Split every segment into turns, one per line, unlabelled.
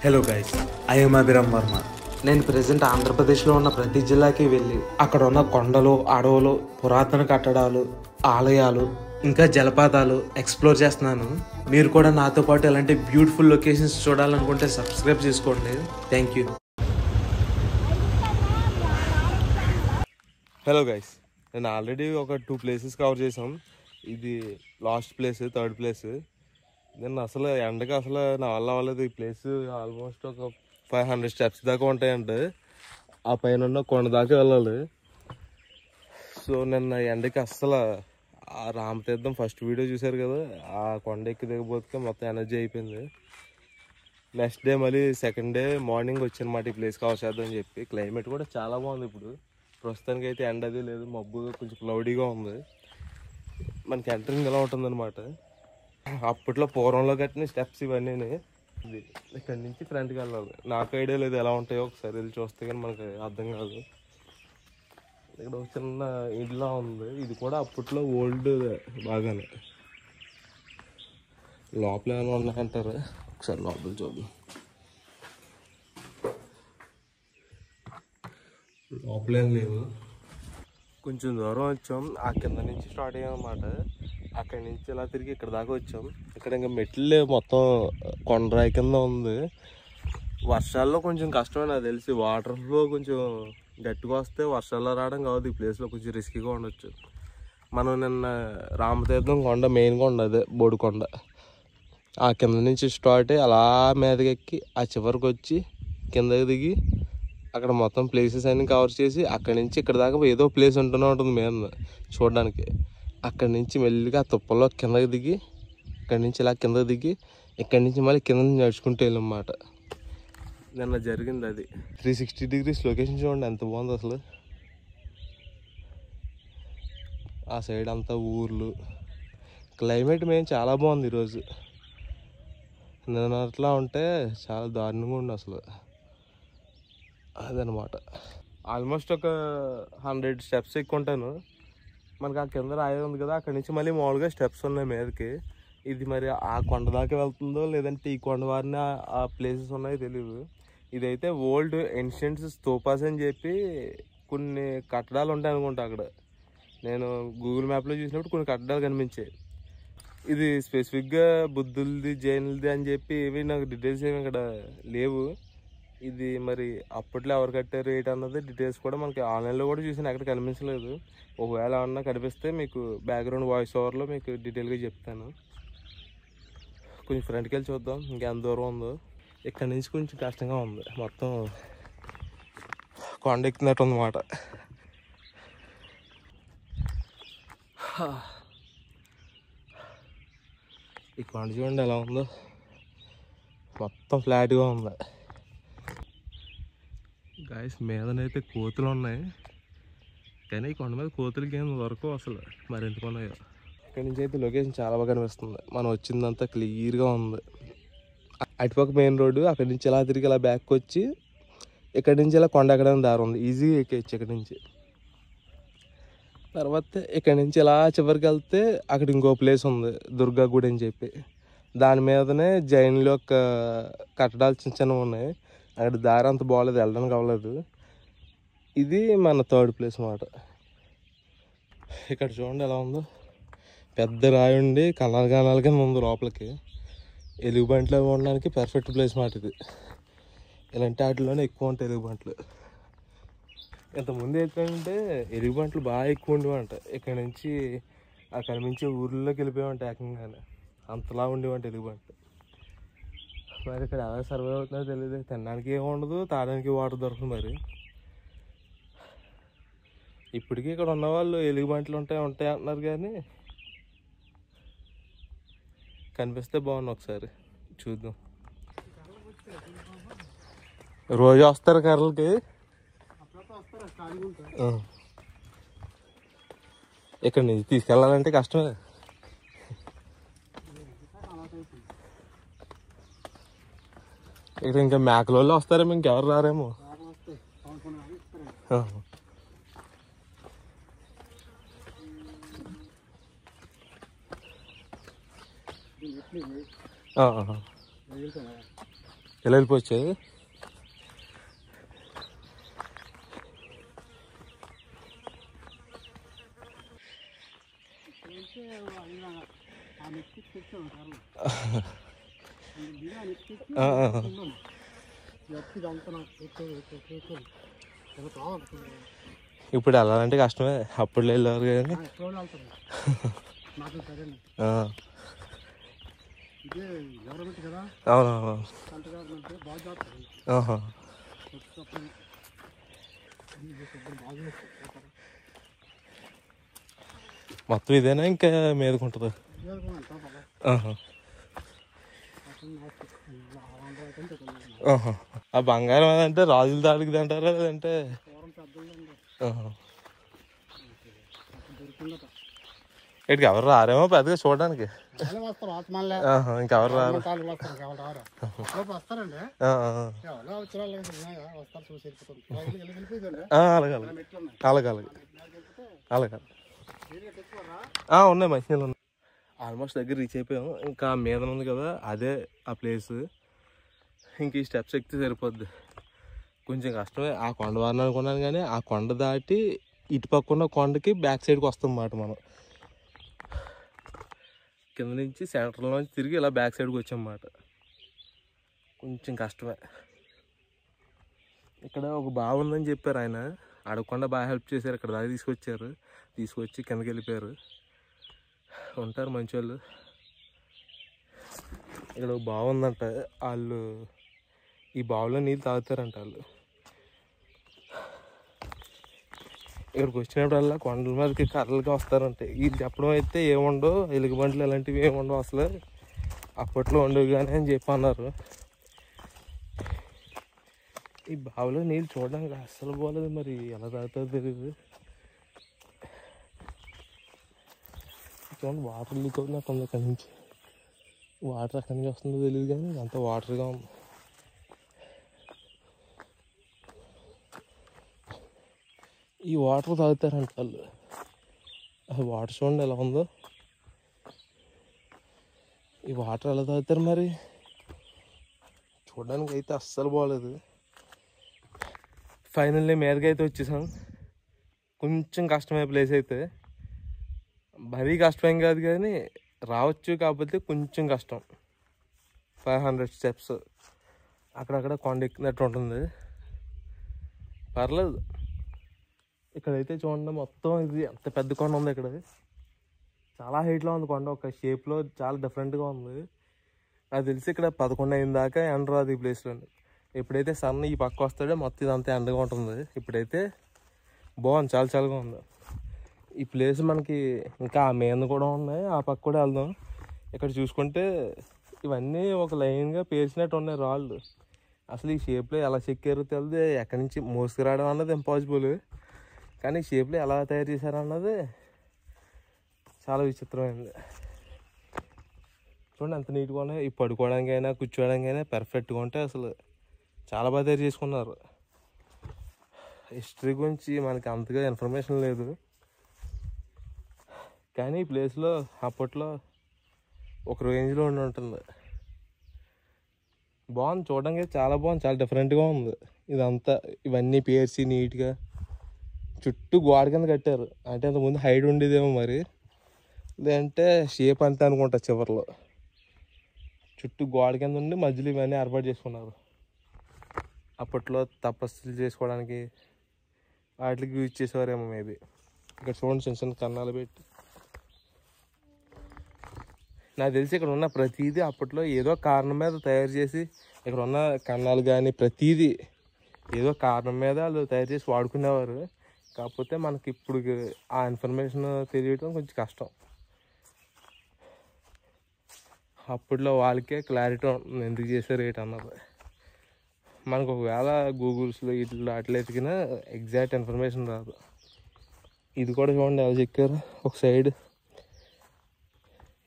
Hello guys, I ఎమ్ అభిరామ్ వర్మ.
నేను present ఆంధ్రప్రదేశ్లో ఉన్న ప్రతి జిల్లాకి వెళ్ళి అక్కడ ఉన్న కొండలు, అడవులు, పురాతన కట్టడాలు, ఆలయాలు, ఇంకా జలపాతాలు ఎక్స్ప్లోర్ చేస్తున్నాను. మీరు కూడా నాతో పాటు ఇలాంటి బ్యూటిఫుల్ లొకేషన్స్ చూడాలనుకుంటే సబ్స్క్రైబ్ చేసుకోండి. Thank you.
హలో గైస్, నేను ఆల్రెడీ ఒక 2 ప్లేసెస్ కవర్ చేసాం. ఇది లాస్ట్ ప్లేస్, 3rd ప్లేస్. నేను అసలు ఎండకి అసలు నా వల్ల అవ్వలేదు. ఈ ప్లేస్ ఆల్మోస్ట్ ఒక 500 స్టెప్స్ దాకా ఉంటాయంటే ఆ పైన ఉన్న కొండ దాకా వెళ్ళాలి. సో నిన్న ఎండకి అస్సలు ఆ రామతీర్థం ఫస్ట్ వీడియో చూశారు కదా, ఆ కొండ ఎక్కి దిగబోతుకే మొత్తం ఎనర్జీ అయిపోయింది. నెక్స్ట్ డే మళ్ళీ సెకండ్ డే మార్నింగ్ వచ్చానమాట ఈ ప్లేస్ కవర్ చేద్దామని చెప్పి. క్లైమేట్ కూడా చాలా బాగుంది. ఇప్పుడు ప్రస్తుతానికి అయితే ఎండ అది లేదు, మబ్బుగా కొంచెం క్లౌడీగా ఉంది. మనకి ఎంట్రింగ్ ఎలా ఉంటుందన్నమాట. అప్పట్లో పూర్వంలో కట్టిన స్టెప్స్ ఇవన్నీ. ఇది ఇక్కడి నుంచి ఫ్రంట్కి వెళ్ళాలి. నాకు ఐడియా లేదు ఎలా ఉంటాయో, ఒకసారి వెళ్ళి చూస్తే కానీ మనకి అర్థం కాదు. ఇక్కడ ఒక చిన్న ఇల్లా ఉంది. ఇది కూడా అప్పట్లో ఓల్డ్ బాగానే. లోపల ఏమైనా ఉన్నాయంటారు, ఒకసారి లోపల చూద్దాం. లోపలేం లేవు. కొంచెం దూరం వచ్చాం, ఆ కింద నుంచి స్టార్ట్ అయ్యాం అన్నమాట. అక్కడి నుంచి ఇలా తిరిగి ఇక్కడ దాకా వచ్చాం. ఇక్కడ ఇంకా మెట్లు మొత్తం కొండరాయి కింద ఉంది. వర్షాల్లో కొంచెం కష్టమే నాకు తెలిసి. వాటర్ ఫ్లో కొంచెం గట్టిగా వస్తే వర్షాల్లో రావడం కాదు, ఈ ప్లేస్లో కొంచెం రిస్కీగా ఉండొచ్చు. మనం నిన్న రామతీర్థం కొండ, మెయిన్ కొండ అదే బోడికొండ, ఆ కింద నుంచి స్టార్ట్ అయ్యి అలా మీదకి ఎక్కి ఆ చివరికి వచ్చి కిందకి దిగి అక్కడ మొత్తం ప్లేసెస్ అన్నీ కవర్ చేసి అక్కడి నుంచి ఇక్కడ దాకా ఏదో ప్లేస్ ఉంటూనే ఉంటుంది మీద చూడడానికి. అక్కడి నుంచి మెల్లిగా తుప్పల్లో కిందకి దిగి ఇక్కడి నుంచి ఇలా కిందకి దిగి ఇక్కడి నుంచి మళ్ళీ కింద నుంచి నడుచుకుంటూ వెళ్ళమాట. నిన్న జరిగింది అది. 360 degrees లొకేషన్ చూడండి ఎంత బాగుంది అసలు. ఆ సైడ్ అంతా ఊర్లు, క్లైమేట్ మేము చాలా బాగుంది ఈరోజు. నిన్న అట్లా ఉంటే చాలా దారుణంగా ఉంది అసలు. అదనమాట. ఆల్మోస్ట్ ఒక 100 స్టెప్స్ ఎక్కుంటాను. మనకి ఆ కింద రాయి ఉంది కదా, అక్కడి నుంచి మళ్ళీ మామూలుగా స్టెప్స్ ఉన్నాయి మీదకి. ఇది మరి ఆ కొండ దాకా వెళ్తుందో లేదంటే ఈ కొండ వారిన ఆ ప్లేసెస్ ఉన్నాయో తెలియదు. ఇదైతే ఓల్డ్ ఏన్షియంట్ స్తూపాస్ అని చెప్పి కొన్ని కట్టడాలు ఉంటాయి అనుకుంటా అక్కడ. నేను గూగుల్ మ్యాప్లో చూసినప్పుడు కొన్ని కట్టడాలు కనిపించాయి. ఇది స్పెసిఫిక్గా బుద్ధులది, జైనులది అని చెప్పి ఏవి నాకు డీటెయిల్స్ ఏమి ఇక్కడ లేవు. ఇది మరి అప్పట్లో ఎవరు కట్టారు ఏంటి అన్నది డీటెయిల్స్ కూడా మనకి ఆన్లైన్లో కూడా చూసాను, ఎక్కడ కనిపించలేదు. ఒకవేళ ఏమన్నా కనిపిస్తే మీకు బ్యాక్గ్రౌండ్ వాయిస్ ఓవర్లో మీకు డీటెయిల్గా చెప్తాను. కొంచెం ఫ్రంట్కి వెళ్ళి చూద్దాం ఇంకెంత దూరం ఉందో. ఇక్కడ నుంచి కొంచెం కష్టంగా ఉంది, మొత్తం కొండ ఎక్కుతున్నట్టు ఉందన్నమాట. ఈ కొండ చూడండి ఎలా ఉందో, మొత్తం ఫ్లాట్గా ఉంది. గాయస్ మీదనైతే కోతులు ఉన్నాయి, కానీ ఈ కొండ మీద కోతులకి ఏం వరకు అసలు మరి ఎందుకు ఉన్నాయో. ఇక్కడ నుంచి అయితే లొకేషన్ చాలా బాగా కనిపిస్తుంది. మనం వచ్చిందంతా క్లియర్గా ఉంది. అటుపక్క మెయిన్ రోడ్డు, అక్కడి నుంచి ఇలా తిరిగి ఇలా బ్యాక్ వచ్చి ఇక్కడి నుంచి ఇలా కొండ ఎక్కడానికి దారి ఉంది, ఈజీగా ఎక్కేయచ్చు ఇక్కడి నుంచి. తర్వాత ఇక్కడి నుంచి ఇలా చివరికి వెళ్తే అక్కడ ఇంకో ప్లేస్ ఉంది, దుర్గా గుడి అని చెప్పి. దాని మీదనే జైన్ల యొక్క కట్టడాలు చిన్న చిన్నవి ఉన్నాయి. అక్కడ దారి అంత బాగోలేదు, వెళ్ళడానికి అవ్వలేదు. ఇది మన 3rd ప్లేస్ అన్నమాట. ఇక్కడ చూడండి ఎలా ఉందో, పెద్ద రాయి ఉండి కనాలు కింద ఉంది లోపలికి. ఎలుగుబంట్లు అవి ఉండడానికి పర్ఫెక్ట్ ప్లేస్ మాట ఇది. ఇలాంటి వాటిలోనే ఎక్కువ ఉంటాయి ఎలుగుబంట్లు. ఇంతకుముందు ఏంటంటే ఎలుగుబంట్లు బాగా ఎక్కువ ఉండేవంట. ఇక్కడ నుంచి అక్కడ నుంచి ఊర్లోకి వెళ్ళిపోయామంట ఏకంగానే, అంతలా ఉండేవంట ఎలుగుబంట్లు. మరి ఇక్కడ ఎలా సర్వైవ్ అవుతుందో తెలియదు. తినడానికి ఏమి ఉండదు, తాగడానికి వాటర్ దొరకదు. మరి ఇప్పటికీ ఇక్కడ ఉన్నవాళ్ళు ఎలుగుబంట్లు ఉంటాయి అంటున్నారు, కానీ కనిపిస్తే బాగుంది, ఒకసారి చూద్దాం. రోజు వస్తారు కర్రలకి. ఇక్కడ నుంచి తీసుకెళ్ళాలంటే కష్టమే. ఇక్కడ ఇంకా మేకలోళ్ళు వస్తారేమో, ఇంకెవరు రారేమో. ఎలా వెళ్ళిపోవచ్చు. ఇప్పుడు వెళ్ళాలంటే కష్టమే, అప్పుడు వెళ్ళేవారు కానీ. అవునవును. మొత్తం ఇదేనా ఇంకా మీదకుంటుందా? ఆ బంగారం అదంటే రాజుల దాడికి అంటారా లేదంటే? ఇక్కడికి ఎవరు రారేమో పెద్దగా చూడడానికి. ఇంకెవరు రారు. అలాగే ఉన్నాయి, మంచినీళ్ళు ఉన్నాయి. ఆల్మోస్ట్ దగ్గర రీచ్ అయిపోయాము. ఇంకా మీద ఉంది కదా అదే ఆ ప్లేస్. ఇంక ఈ స్టెప్స్ ఎక్కితే సరిపోద్ది. కొంచెం కష్టమే. ఆ కొండ వారిని అనుకున్నాను కానీ ఆ కొండ దాటి ఇటు పక్కన కొండకి బ్యాక్ సైడ్కి వస్తాం అన్నమాట. మనం కింద నుంచి సెంటర్లో నుంచి తిరిగి ఇలా బ్యాక్ సైడ్కి వచ్చామన్నమాట. కొంచెం కష్టమే. ఇక్కడ ఒక బావి ఉందని చెప్పారు ఆయన, అడగకుండా బాగా హెల్ప్ చేశారు. ఇక్కడ దాకా తీసుకొచ్చి కిందకి వెళ్ళిపోయారు. ఉంటారు మంచి వాళ్ళు. ఇక్కడ ఒక బావి ఉందంట, వాళ్ళు ఈ బావిలో నీళ్ళు తాగుతారంట వాళ్ళు. ఇక్కడికి వచ్చినప్పుడల్లా కొండల మీదకి కర్రలకి వస్తారంటే. వీళ్ళు చెప్పడం అయితే ఏముండవు, ఎలుగుబంట్లు ఇలాంటివి ఏముండవు అసలు, అప్పట్లో ఉండవు కానీ అని చెప్పి అన్నారు. ఈ బావిలో నీళ్ళు చూడడానికి అస్సలు పోలేదు, మరి ఎలా తాగుతారో తెలియదు. చూడండి వాటర్ లీక్ అవుతుంది అక్కడి నుంచి. వాటర్ ఎక్కడి నుంచి వస్తుందో తెలియదు కానీ అంత వాటర్గా ఉంది. ఈ వాటర్ తాగుతారంట వాళ్ళు. ఆ వాటర్ చూడండి ఎలా ఉందో. ఈ వాటర్ ఎలా తాగుతారు మరి? చూడడానికి అయితే అస్సలు బాగోలేదు. ఫైనల్లీ మీదకి అయితే వచ్చేసాం. కొంచెం కష్టమైన ప్లేస్ అయితే, మరీ కష్టమేం కాదు కానీ రావచ్చు, కాకపోతే కొంచెం కష్టం. 500 స్టెప్స్ అక్కడక్కడ కొండ ఎక్కినట్టు ఉంటుంది. పర్లేదు. ఇక్కడైతే చూడండి మొత్తం ఇది ఎంత పెద్ద కొండ ఉంది. ఇక్కడ చాలా హైట్లో ఉంది కొండ, ఒక షేప్లో చాలా డిఫరెంట్గా ఉంది. నాకు తెలిసి ఇక్కడ 11 అయిన దాకా ఎండ రాదు ఈ ప్లేస్లో. ఎప్పుడైతే సన్ ఈ పక్క వస్తాడో మొత్తం ఇదంతా ఎండగా ఉంటుంది. ఇప్పుడైతే బాగుంది, చాలా చాలాగా ఉంది ఈ ప్లేస్. మనకి ఇంకా ఆ మీద కూడా ఉన్నాయి, ఆ పక్క కూడా వెళ్దాం. ఇక్కడ చూసుకుంటే ఇవన్నీ ఒక లైన్గా పేర్చినట్టు ఉన్నాయి రాళ్ళు. అసలు ఈ షేప్లో ఎలా చెక్కారో తెలియదు. ఎక్కడి నుంచి మోసుకురావడం అన్నది ఇంపాసిబుల్, కానీ ఈ షేప్లో ఎలా తయారు చేశారన్నది చాలా విచిత్రమైంది. చూడండి ఎంత నీట్గా ఉన్నాయి. ఈ పడుకోవడానికైనా కూర్చోవడానికైనా పర్ఫెక్ట్గా ఉంటాయి. అసలు చాలా బాగా తయారు చేసుకున్నారు. హిస్టరీ గురించి మనకి అంతగా ఇన్ఫర్మేషన్ లేదు, కానీ ఈ ప్లేస్లో అప్పట్లో ఒక రేంజ్లో ఉండి ఉంటుంది. బాగుంది చూడడానికి, చాలా బాగుంది, చాలా డిఫరెంట్గా ఉంది ఇదంతా. ఇవన్నీ పేర్చి నీట్గా చుట్టూ గోడ కింద కట్టారు. అంటే అంతకుముందు హైట్ ఉండేదేమో మరి, లేదంటే షేప్ అంతే అనుకుంటా. చివరిలో చుట్టూ గోడ కింద ఉండి మధ్యలో ఇవన్నీ ఏర్పాటు చేసుకున్నారు. అప్పట్లో తపస్సులు చేసుకోవడానికి వాటికి యూజ్ చేసేవారేమో మేబీ. ఇక్కడ చూడండి చిన్న చిన్న కన్నాలు పెట్టి. నాకు తెలిసి ఇక్కడ ఉన్న ప్రతిదీ అప్పట్లో ఏదో కారణం మీద తయారు చేసి, ఇక్కడ ఉన్న కన్నాలు కానీ ప్రతిదీ ఏదో కారణం మీద వాళ్ళు తయారు చేసి వాడుకునేవారు. కాకపోతే మనకి ఇప్పుడు ఆ ఇన్ఫర్మేషన్ తెలియటం కొంచెం కష్టం. అప్పట్లో వాళ్ళకే క్లారిటీ ఉంటుంది ఎందుకు చేశారు ఏంటి అన్నది. మనకు ఒకవేళ గూగుల్స్లో వీటిలో అట్లా ఎతికినా ఎగ్జాక్ట్ ఇన్ఫర్మేషన్ రాదు. ఇది కూడా చూడండి ఎలా చెక్కారు ఒక సైడ్.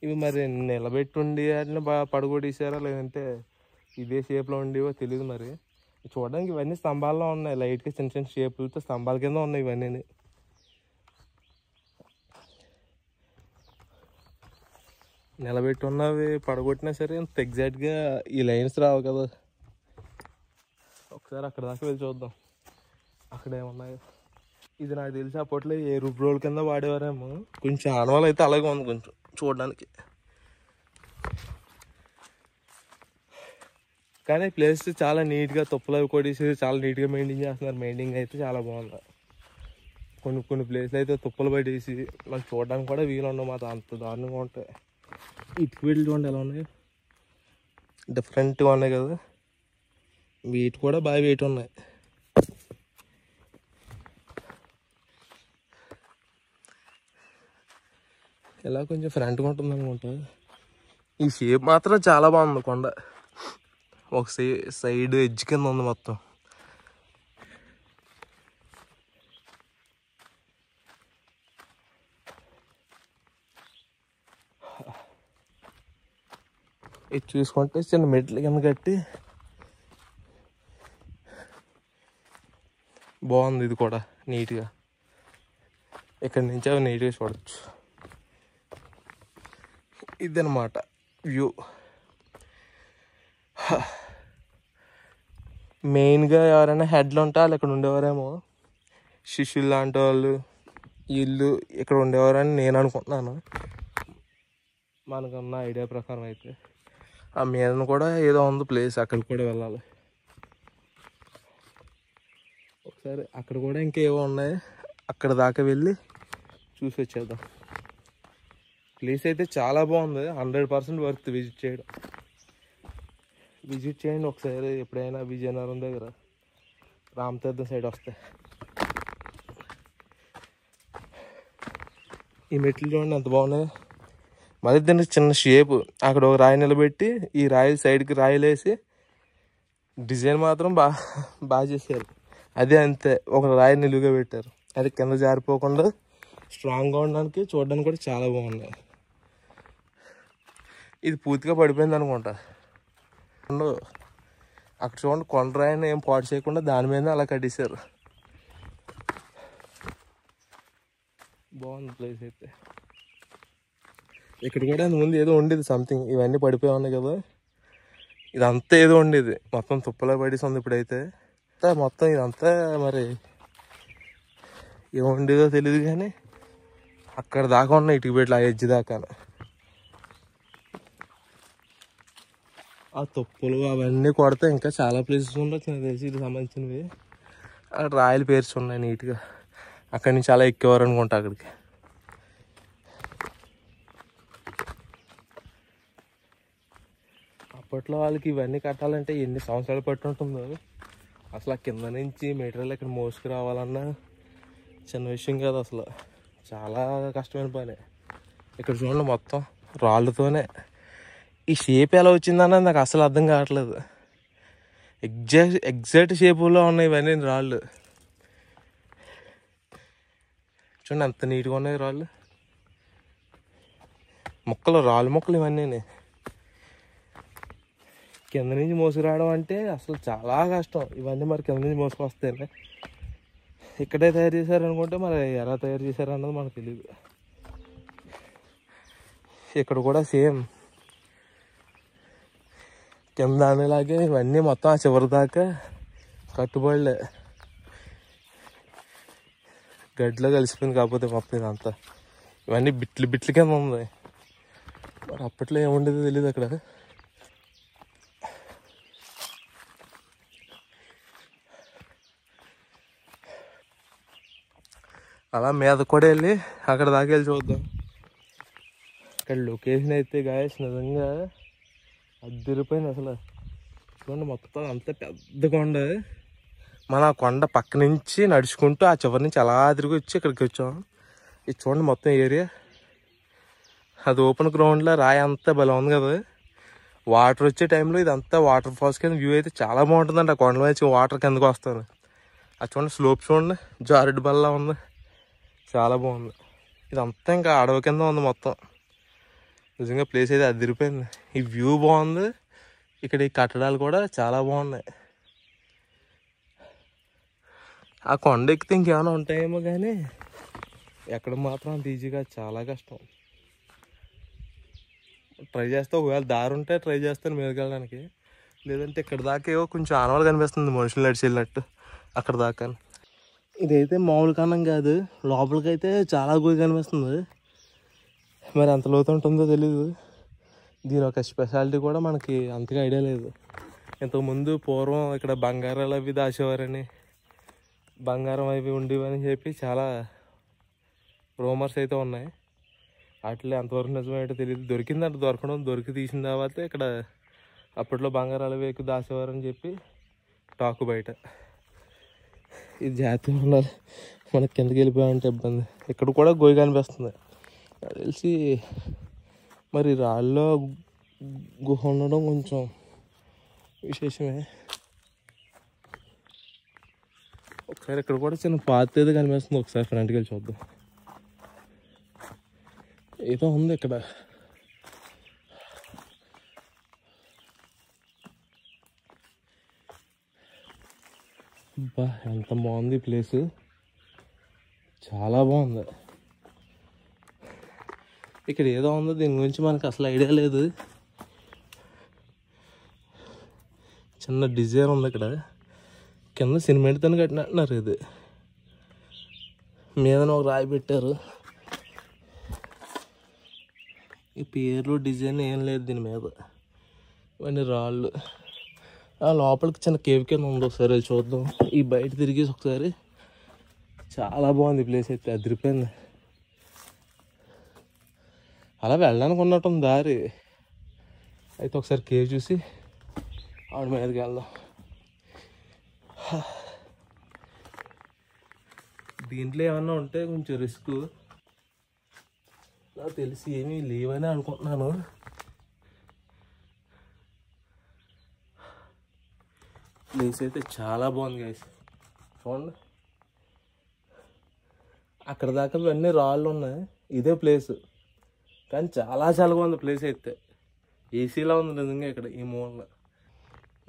ఇవి మరి నిలబెట్టుండి వాటిని బాగా పడగొట్టేసారా లేదంటే ఇదే షేప్లో ఉండేవో తెలియదు మరి. చూడడానికి ఇవన్నీ స్తంభాల్లో ఉన్నాయి, లైట్గా చిన్న చిన్న షేపులతో స్తంభాల కింద ఉన్నాయి ఇవన్నీ. నిలబెట్టి ఉన్నవి పడగొట్టినా సరే ఇంత ఎగ్జాక్ట్గా ఈ లైన్స్ రావు కదా. ఒకసారి అక్కడ దాకా వెళ్ళి చూద్దాం అక్కడ ఏమున్నాయో. ఇది నాకు తెలిసి అప్పట్లో ఏ రూప్ రోల్ కింద వాడేవారేమో. కొంచెం ఆనవాళ్ళు అయితే అలాగే ఉంది కొంచెం చూడడానికి. కానీ ప్లేస్ చాలా నీట్గా తుప్పలు అవి కొట్టేసి చాలా నీట్గా మెయింటైన్ చేస్తున్నారు. మెయింటైన్ అయితే చాలా బాగుంది. కొన్ని ప్లేస్లు అయితే తుప్పలు పట్టేసి మనకు చూడడానికి కూడా వీలు ఉండవు మాట, అంత దారుణంగా ఉంటాయి. ఇటుకు వీళ్ళు చూడండి ఎలా ఉన్నాయి, డిఫరెంట్గా ఉన్నాయి కదా. వీటి కూడా బాగా వెయిట్ ఉన్నాయి. ఇలా కొంచెం ఫ్రంట్గా ఉంటుంది అనుకుంటా. ఈ షేప్ మాత్రం చాలా బాగుంది. కొండ ఒక సైడ్ ఎడ్జ్ కింద ఉంది మొత్తం. ఇది చూసుకుంటే చిన్న మెట్లు కింద కట్టి బాగుంది. ఇది కూడా నీట్గా ఇక్కడి నుంచి అవి నీట్గా చూడవచ్చు. ఇదన్నమాట వ్యూ. మెయిన్గా ఎవరైనా హెడ్లు ఉంటే వాళ్ళు ఇక్కడ ఉండేవారేమో, శిష్యులు లాంటి వాళ్ళు వీళ్ళు ఇక్కడ ఉండేవారని నేను అనుకుంటున్నాను. మనకున్న ఐడియా ప్రకారం అయితే ఆ మీద కూడా ఏదో ఉంది ప్లేస్, అక్కడికి కూడా వెళ్ళాలి ఒకసారి. అక్కడ కూడా ఇంకేవో ఉన్నాయి, అక్కడ దాకా వెళ్ళి చూసి వచ్చేద్దాం. ప్లేస్ అయితే చాలా బాగుంది, 100% వర్త్ విజిట్ చేయడం. విజిట్ చేయండి ఒకసారి ఎప్పుడైనా విజయనగరం దగ్గర రామతీర్థం సైడ్ వస్తే. ఈ మెట్లు చూడండి ఎంత బాగున్నాయి. మళ్ళీ దీనికి చిన్న షేపు, అక్కడ ఒక రాయి నిలబెట్టి ఈ రాయి సైడ్కి రాయిలు వేసి డిజైన్ మాత్రం బాగా చేశారు. అదే అంతే, ఒక రాయి నిలువుగా పెట్టారు. అది కింద జారిపోకుండా స్ట్రాంగ్గా ఉండడానికి చూడడానికి కూడా చాలా బాగున్నాయి. ఇది పూర్తిగా పడిపోయింది అనుకుంటా. అక్కడ చూడండి, కొండరాయిని ఏం పాడు చేయకుండా దాని మీద అలా కట్టేశారు. బాగుంది ప్లేస్ అయితే. ఇక్కడ కూడా ముందు ఏదో ఉండేది సంథింగ్, ఇవన్నీ పడిపోయి ఉన్నాయి కదా. ఇదంతా ఏదో ఉండేది, మొత్తం తుప్పలో పడేసి ఉంది ఇప్పుడైతే. మొత్తం ఇదంతా మరి ఏముండేదో తెలియదు కానీ అక్కడ దాకా ఉన్నాయి ఇటుక పెట్లు, ఆ ఎడ్జ్ దాకా. ఆ తుప్పలు అవన్నీ కొడితే ఇంకా చాలా ప్లేసెస్ ఉండొచ్చు నాకు తెలిసి ఇది సంబంధించినవి. అక్కడ రాయలు పేర్చి ఉన్నాయి నీట్గా. అక్కడి నుంచి అలా ఎక్కేవారు అనుకుంటా అక్కడికి. అప్పట్లో వాళ్ళకి ఇవన్నీ కట్టాలంటే ఎన్ని సంవత్సరాలు పట్టి ఉంటుందో అసలు. కింద నుంచి మెటీరియల్ ఇక్కడ మోసుకు రావాలన్నా చిన్న విషయం కాదు అసలు, చాలా కష్టమైన పని. ఇక్కడ చూడండి మొత్తం రాళ్ళతోనే. ఈ షేప్ ఎలా వచ్చిందన్నది నాకు అసలు అర్థం కావట్లేదు. ఎగ్జాక్ట్ షేపులో ఉన్నాయి ఇవన్నీ రాళ్ళు. చూడండి ఎంత నీట్గా ఉన్నాయి రాళ్ళు. రాళ్ళు మొక్కలు ఇవన్నీ. కింద నుంచి మోసుకురావడం అంటే అసలు చాలా కష్టం. ఇవన్నీ మరి కింద నుంచి మోసుకొస్తాయి. ఇక్కడే తయారు చేశారనుకుంటే మరి ఎలా తయారు చేశారన్నది మనకు తెలియదు. ఇక్కడ కూడా సేమ్ కింద అనేలాగే ఇవన్నీ మొత్తం ఆ చివరి దాకా కట్టుబడలే. గడ్డిలో కలిసిపోయింది కాకపోతే మొత్తం ఇదంతా. ఇవన్నీ బిట్లు కింద ఉంది. మరి అప్పట్లో ఏముండేదో తెలియదు అక్కడ. అలా మీద కూడా వెళ్ళి అక్కడ దాకా వెళ్ళి చూద్దాం. ఇక్కడ లొకేషన్ అయితే గాయస్ నిజంగా అద్దరిపోయింది అసలు. చూడండి మొత్తం అంత పెద్ద కొండ. మన కొండ పక్క నుంచి నడుచుకుంటూ ఆ చివరి నుంచి అలా తిరిగి వచ్చి ఇక్కడికి వచ్చాం. ఇది చూడండి మొత్తం ఏరియా. అది ఓపెన్ గ్రౌండ్లో రాయి అంతా భలే ఉంది కదా. వాటర్ వచ్చే టైంలో ఇదంతా వాటర్ ఫాల్స్ కింద వ్యూ అయితే చాలా బాగుంటుందండి. ఆ కొండల నుంచి వాటర్ కిందకు వస్తాను. అది చూడండి స్లోప్ చూడండి, జారుడు బల్ల ఉంది, చాలా బాగుంది. ఇదంతా ఇంకా అడవి కింద ఉంది మొత్తం. నిజంగా ప్లేస్ అయితే అదిరిపోయింది. ఈ వ్యూ బాగుంది, ఇక్కడ ఈ కట్టడాలు కూడా చాలా బాగున్నాయి. ఆ కొండ ఎక్కితే ఇంకేమైనా ఉంటాయేమో కానీ ఎక్కడ మాత్రం అంత ఈజీగా చాలా కష్టం. ట్రై చేస్తే ఒకవేళ దారి ఉంటే ట్రై చేస్తాను మీదకి వెళ్ళడానికి. లేదంటే ఇక్కడ దాకా ఏవో కొంచెం ఆనవాళ్ళు కనిపిస్తుంది మనుషులు నడిచి వెళ్ళినట్టు అక్కడ దాకా. ఇదైతే మామూలు కన్నం కాదు, లోపలికైతే చాలా గుడి కనిపిస్తుంది. మరి ఎంత లోతు ఉంటుందో తెలీదు. దీని ఒక స్పెషాలిటీ కూడా మనకి అంతగా ఐడియా లేదు. ఇంతకుముందు పూర్వం ఇక్కడ బంగారాలు అవి దాచేవారని, బంగారం అవి ఉండేవని చెప్పి చాలా రూమర్స్ అయితే ఉన్నాయి. వాటిలో ఎంతవరకు నిజమేంటో తెలియదు. దొరికిందంటే దొరికి తీసిన తర్వాత ఇక్కడ అప్పట్లో బంగారాలు అవి ఎక్కువ దాచేవారని చెప్పి టాకు బయట. ఇది జాగ్రత్తగా ఉండాలి, మనకి కిందకి వెళ్ళిపోయామంటే ఇబ్బంది. ఇక్కడ కూడా గొయ్యి కనిపిస్తుంది నాకు తెలిసి. మరి రాళ్ళలో గుహ ఉండడం కొంచెం విశేషమే. ఒకసారి ఇక్కడ కూడా చిన్న పాత ఏదో కనిపిస్తుంది, ఒకసారి ఫ్రంట్కి వెళ్ళి చూద్దాం. ఏదో ఉంది ఇక్కడ. అబ్బా ఎంత బాగుంది ప్లేస్, చాలా బాగుంది. ఇక్కడ ఏదో ఉందో దీని గురించి మనకు అసలు ఐడియా లేదు. చిన్న డిజైన్ ఉంది ఇక్కడ, కింద సిమెంట్తో కట్టినట్టున్నారు. ఇది మీద ఒక రాయి పెట్టారు. ఈ పేర్లు డిజైన్ ఏం లేదు దీని మీద, ఇవన్నీ రాళ్ళు. లోపలికి చిన్న కేవ్ కింద ఉంది, ఒకసారి వెళ్ళి చూద్దాం. ఈ బయట తిరిగేసి ఒకసారి. చాలా బాగుంది ప్లేస్ అయితే, అదిరిపోయింది. అలా వెళ్ళడానికి ఉన్నట్టుంది దారి అయితే. ఒకసారి కేవ్ చూసి ఆవిడ మీదకి వెళ్దాం. దీంట్లో ఏమన్నా ఉంటే కొంచెం రిస్క్, నాకు తెలిసి ఏమీ లేవని అనుకుంటున్నాను. ప్లేస్ అయితే చాలా బాగుంది గైస్, చూడండి. అక్కడ దాకా ఇవన్నీ రాళ్ళు ఉన్నాయి, ఇదే ప్లేస్. కానీ చాలా చాలా బాగుంది ప్లేస్ అయితే. ఏసీలా ఉంది నిజంగా ఇక్కడ ఈ మూలలో.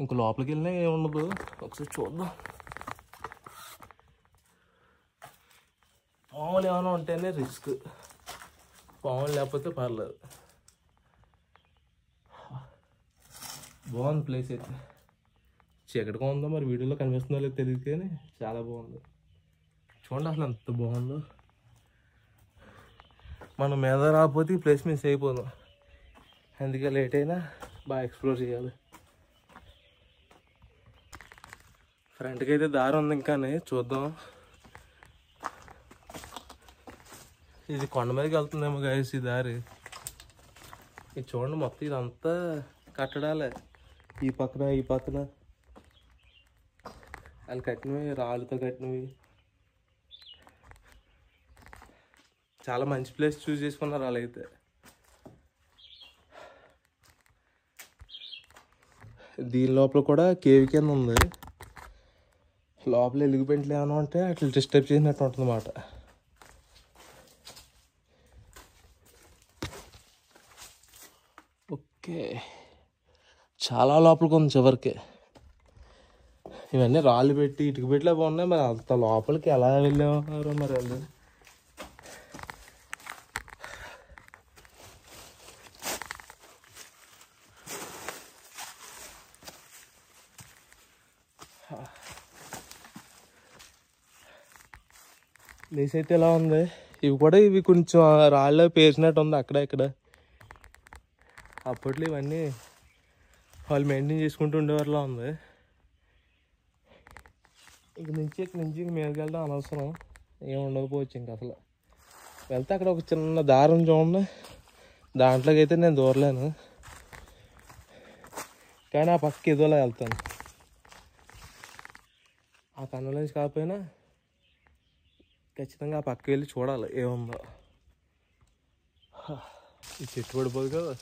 ఇంక లోపలికి వెళ్ళినా ఏముండదు, ఒకసారి చూద్దాం. పాములు ఏమైనా ఉంటేనే రిస్క్, పాములు లేకపోతే పర్లేదు. బాగుంది ప్లేస్ అయితే. చీకటిగా ఉందో మరి వీడియోలో కనిపిస్తుందో లేదో తెలియదు, కానీ చాలా బాగుంది. చూడండి అసలు ఎంత బాగుందో. మనం మీద రాకపోతే ఈ ప్లేస్ మిస్ అయిపోదాం. అందుకే లేట్ అయినా బాగా ఎక్స్ప్లోర్ చేయాలి. ఫ్రంట్కి అయితే దారి ఉంది ఇంకానే, చూద్దాం. ఇది కొండ మీదకి వెళ్తుందేమో గైస్ ఈ దారి. ఇది చూడండి, మొత్తం ఇదంతా కట్టడాలే. ఈ పక్కన వాళ్ళు కట్టినవి, రాళ్ళతో కట్టినవి. చాలా మంచి ప్లేస్ చూస్ చేసుకున్నారు వాళ్ళైతే. దీని లోపల కూడా కేవ్ కింద ఉంది. లోపల ఎలుగుపెంట్లు ఏమైనా ఉంటే అట్లా డిస్టర్బ్ చేసినట్టు ఉంటుంది అన్నమాట. ఓకే, చాలా లోపలికి ఉంది చివరికి. ఇవన్నీ రాళ్ళు పెట్టి ఇటుక పెట్టలే బాగున్నాయి. మరి అంత లోపలికి ఎలా వెళ్ళేవారు మరి వాళ్ళు. ప్లేస్ అయితే ఎలా ఉంది. ఇవి కొంచెం రాళ్ళు పేర్చినట్టు ఉంది అక్కడ ఇక్కడ. అప్పట్లో ఇవన్నీ వాళ్ళు మెయింటైన్ చేసుకుంటూ ఉండేవారులా ఉంది. ఇక్కడి నుంచి మీదకి వెళ్ళడం అనవసరం, ఏమి ఉండకపోవచ్చు ఇంక అసలు. వెళ్తే అక్కడ ఒక చిన్న దారం చూడండి, దాంట్లోకి అయితే నేను దూరలేను. కానీ ఆ పక్కకి ఏదోలా వెళ్తాను. ఆ కన్నుల నుంచి కాకపోయినా ఖచ్చితంగా ఆ పక్కకి వెళ్ళి చూడాలి ఏముందో. ఈ చెట్టు పడిపోదు కదా.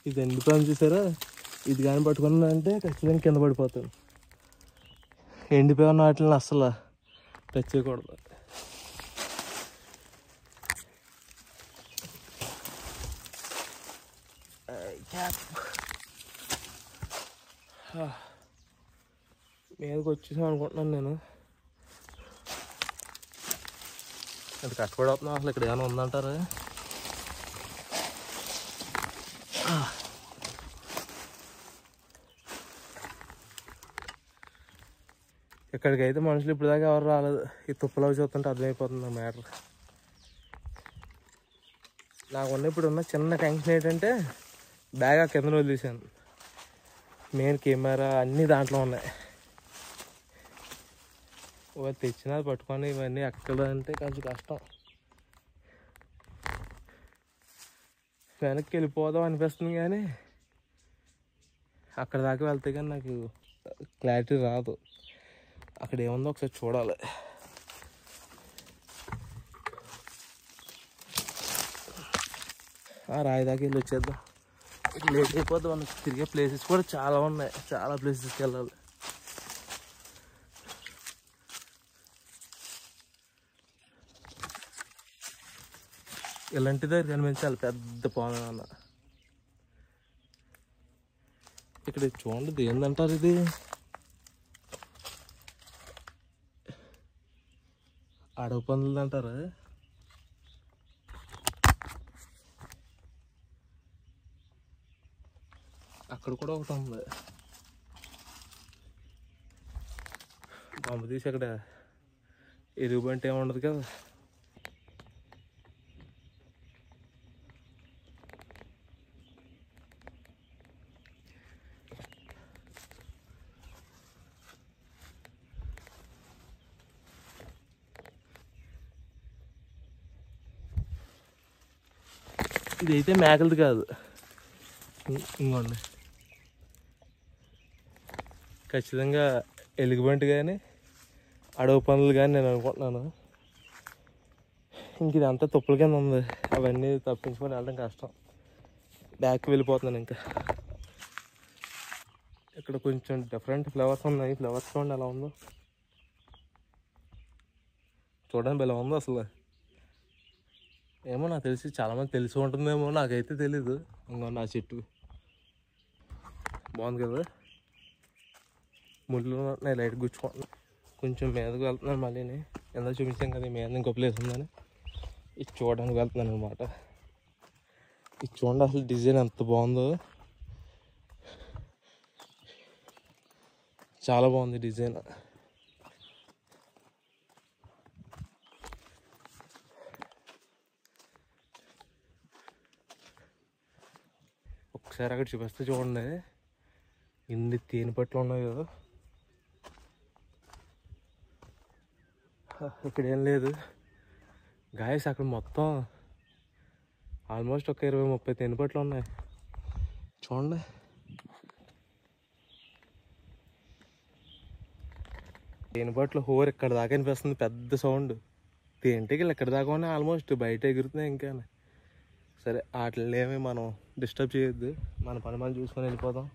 ఇది ఎండిపోయాను చూసారా, ఇది కానీ పట్టుకున్నా అంటే ఖచ్చితంగా కింద పడిపోతాను. ఎండిపోయిన వాటిని అస్సలు టచ్ చేయకూడదు. మీదకి వచ్చేసాం అనుకుంటున్నాను నేను. అది కష్టపడి అవుతున్నాం. అసలు ఇక్కడ ఏమైనా ఉందంటారా? ఇక్కడికైతే మనుషులు ఇప్పుడు దాకా ఎవరు రాలేదు. ఈ తుప్పలవి చూస్తుంటే అర్థమైపోతుంది మ్యాటర్. నాకున్న ఇప్పుడున్న చిన్న టెన్షన్ ఏంటంటే బ్యాగ్ ఆ కింద వదిలేసాను. మెయిన్ కెమెరా అన్నీ దాంట్లో ఉన్నాయి. తెచ్చినా పట్టుకొని ఇవన్నీ ఎక్కడ అంటే కొంచెం కష్టం. వెనక్కి వెళ్ళిపోదాం అనిపిస్తుంది కానీ అక్కడ దాకా వెళ్తే కానీ నాకు క్లారిటీ రాదు. అక్కడ ఏముందో ఒకసారి చూడాలి. రాయి దాకా వెళ్ళి వచ్చేద్దాం. లేట్ అయిపోద్దాం. మనకి తిరిగే ప్లేసెస్ కూడా చాలా ఉన్నాయి. చాలా ప్లేసెస్కి వెళ్ళాలి. ఇలాంటి దగ్గర కనిపించాలి పెద్ద పాము అన్న. ఇక్కడ చూడండి ఏందంటారు ఇది? అడవి పందులు అంటారు. అక్కడ కూడా ఒకటి ఉంది. బొమ్మ తీసి అక్కడ ఎరుగుబంటి ఏమి ఉండదు కదా. ఇదైతే మేకలది కాదు. ఇంకోండి ఖచ్చితంగా ఎలుగుబంటి కానీ అడవి పందులు కానీ నేను అనుకుంటున్నాను. ఇంక ఇదంతా తుప్పల కింద ఉంది. అవన్నీ తప్పించుకొని వెళ్ళడం కష్టం. బ్యాక్కి వెళ్ళిపోతున్నాను ఇంకా. ఇక్కడ కొంచెం డిఫరెంట్ ఫ్లవర్స్ ఉన్నాయి. ఫ్లవర్స్ చూడండి ఎలా ఉందో. చూడండి ఎలా ఉందో అసలు. ఏమో నాకు తెలిసి చాలామంది తెలిసి ఉంటుందేమో, నాకైతే తెలీదు. ఇంకో నా చెట్టు బాగుంది కదా. ముళ్ళు నేను లైట్ గుచ్చుకుంటున్నాను. కొంచెం మీదకి వెళ్తున్నాను. మళ్ళీ ఎంత చూపించాం కదా మీద ఇంకో ప్లేస్ ఉందని ఇది చూడడానికి వెళ్తున్నాను అనమాట. ఇది చూడండి అసలు డిజైన్ ఎంత బాగుందో. చాలా బాగుంది డిజైన్. ఒకసారి అక్కడ చూపిస్తే చూడండి ఇన్ని తేనె పట్లు ఉన్నాయి కదా. ఇక్కడ ఏం లేదు గాయస్. అక్కడ మొత్తం ఆల్మోస్ట్ ఒక 20-30 తేనె పట్లు ఉన్నాయి చూడండి. తేనె పట్లు హోర్ ఇక్కడ దాకా అనిపిస్తుంది. పెద్ద సౌండ్. తేనెటీగలు ఎక్కడ దాకా ఉన్నాయి. ఆల్మోస్ట్ బయట ఎగురుతున్నాయి. ఇంకా సరే వాటిని ఏమి మనం డిస్టర్బ్ చేయొద్దు. మన పని మనం చూసుకొని వెళ్ళిపోదాం.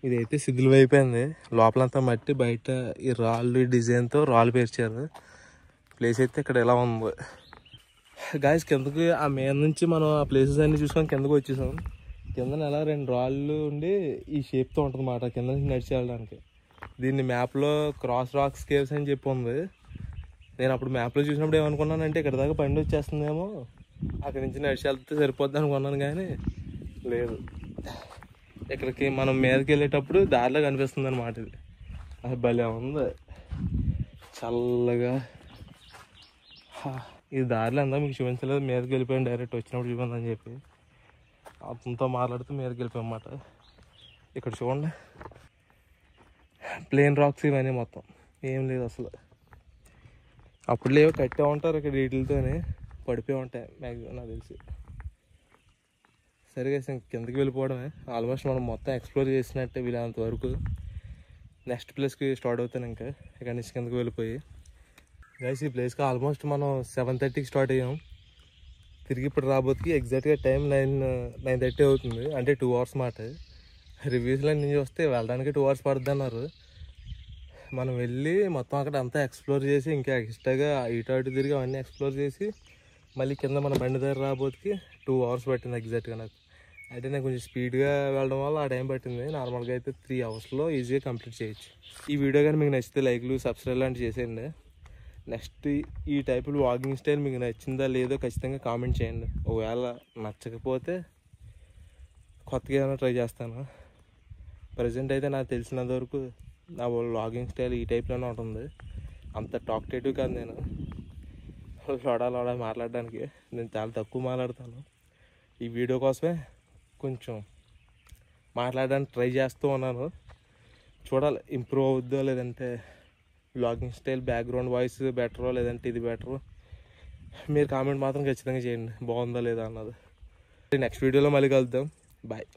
ఇదైతే సిద్ధులు అయిపోయింది. లోపలంతా మట్టి, బయట ఈ రాళ్ళు డిజైన్తో రాళ్ళు పేర్చారు. ప్లేస్ అయితే ఇక్కడ ఎలా ఉంది గాయస్. కిందకి ఆ మీద నుంచి మనం ఆ ప్లేసెస్ అన్ని చూసుకొని కిందకు వచ్చేసాం. కింద ఎలా 2 రాళ్ళు ఉండి ఈ షేప్తో ఉంటుంది అన్నమాట కింద నుంచి నడిచి వెళ్ళడానికి. దీన్ని మ్యాప్లో క్రాస్ రాక్స్ కేవ్స్ అని చెప్పి ఉంది. నేను అప్పుడు మ్యాప్లో చూసినప్పుడు ఏమనుకున్నానంటే ఇక్కడ దాకా బండి వచ్చేస్తుందేమో, అక్కడి నుంచి నడిచి వెళ్తే సరిపోద్ది అనుకున్నాను. కానీ లేదు, ఇక్కడికి మనం మీదకి వెళ్ళేటప్పుడు దారిలో కనిపిస్తుంది అనమాట. ఇది అది భలే ఉంది చల్లగా. ఈ దారిలో అంతా మీకు చూపించలేదు. మీదకి వెళ్ళిపోయాను డైరెక్ట్. వచ్చినప్పుడు చూపిందని చెప్పి అతనితో మాట్లాడుతూ మీదకి వెళ్ళిపోయాం అన్నమాట. ఇక్కడ చూడండి ప్లేన్ రాక్స్ ఇవన్నీ మొత్తం ఏం లేదు అసలు. అప్పుడు లేవు, కట్టే ఉంటారు ఇక్కడ వీటితోనే పడిపోయి ఉంటాయి మ్యాక్సిమం నాకు తెలిసి. సరిగా కిందకి వెళ్ళిపోవడమే. ఆల్మోస్ట్ మనం మొత్తం ఎక్స్ప్లోర్ చేసినట్టే వీళ్ళంత వరకు. నెక్స్ట్ ప్లేస్కి స్టార్ట్ అవుతాను ఇంకా ఇక్కడ నుంచి కిందకి వెళ్ళిపోయి. గైస్ ఈ ప్లేస్కి ఆల్మోస్ట్ మనం 7:30కి స్టార్ట్ అయ్యాం. తిరిగి ఇప్పుడు రాబోతుకి ఎగ్జాక్ట్గా టైం 9:30 అవుతుంది. అంటే 2 hours మాట. రివ్యూస్లో నుంచి వస్తే వెళ్ళడానికి 2 hours పడుతుంది అన్నారు. మనం వెళ్ళి మొత్తం అక్కడ అంతా ఎక్స్ప్లోర్ చేసి ఇంకా ఎక్స్ట్రాగా ఇటు అటు తిరిగి అవన్నీ ఎక్స్ప్లోర్ చేసి మళ్ళీ కింద మన బండి దగ్గర రాబోతుకి 2 hours పట్టింది ఎగ్జాక్ట్గా నాకు. అయితే నేను కొంచెం స్పీడ్గా వెళ్ళడం వల్ల ఆ టైం పట్టింది. నార్మల్గా అయితే 3 అవర్స్లో ఈజీగా కంప్లీట్ చేయొచ్చు. ఈ వీడియో కానీ మీకు నచ్చితే లైక్లు సబ్స్క్రైబ్ లాంటివి చేసేయండి. నెక్స్ట్ ఈ టైప్ వ్లాగింగ్ స్టైల్ మీకు నచ్చిందా లేదో ఖచ్చితంగా కామెంట్ చేయండి. ఒకవేళ నచ్చకపోతే కొత్తగా ఏమైనా ట్రై చేస్తాను. ప్రజెంట్ అయితే నాకు తెలిసినంత వరకు నా వ్లాగింగ్ స్టైల్ ఈ టైప్లోనే ఉంటుంది. అంత టాక్టేటివ్ కాదు నేను. లోడా మాట్లాడడానికి నేను చాలా తక్కువ మాట్లాడతాను. ఈ వీడియో కోసమే కొంచెం మాట్లాడడానికి ట్రై చేస్తూ ఉన్నాను. చూడాలి ఇంప్రూవ్ అవుద్దో లేదంటే వ్లాగింగ్ స్టైల్ బ్యాక్గ్రౌండ్ వాయిస్ బెటరో లేదంటే ఇది బెటరో మీరు కామెంట్ మాత్రం ఖచ్చితంగా చేయండి, బాగుందా లేదా అన్నది. నెక్స్ట్ వీడియోలో మళ్ళీ కలుద్దాం. బాయ్.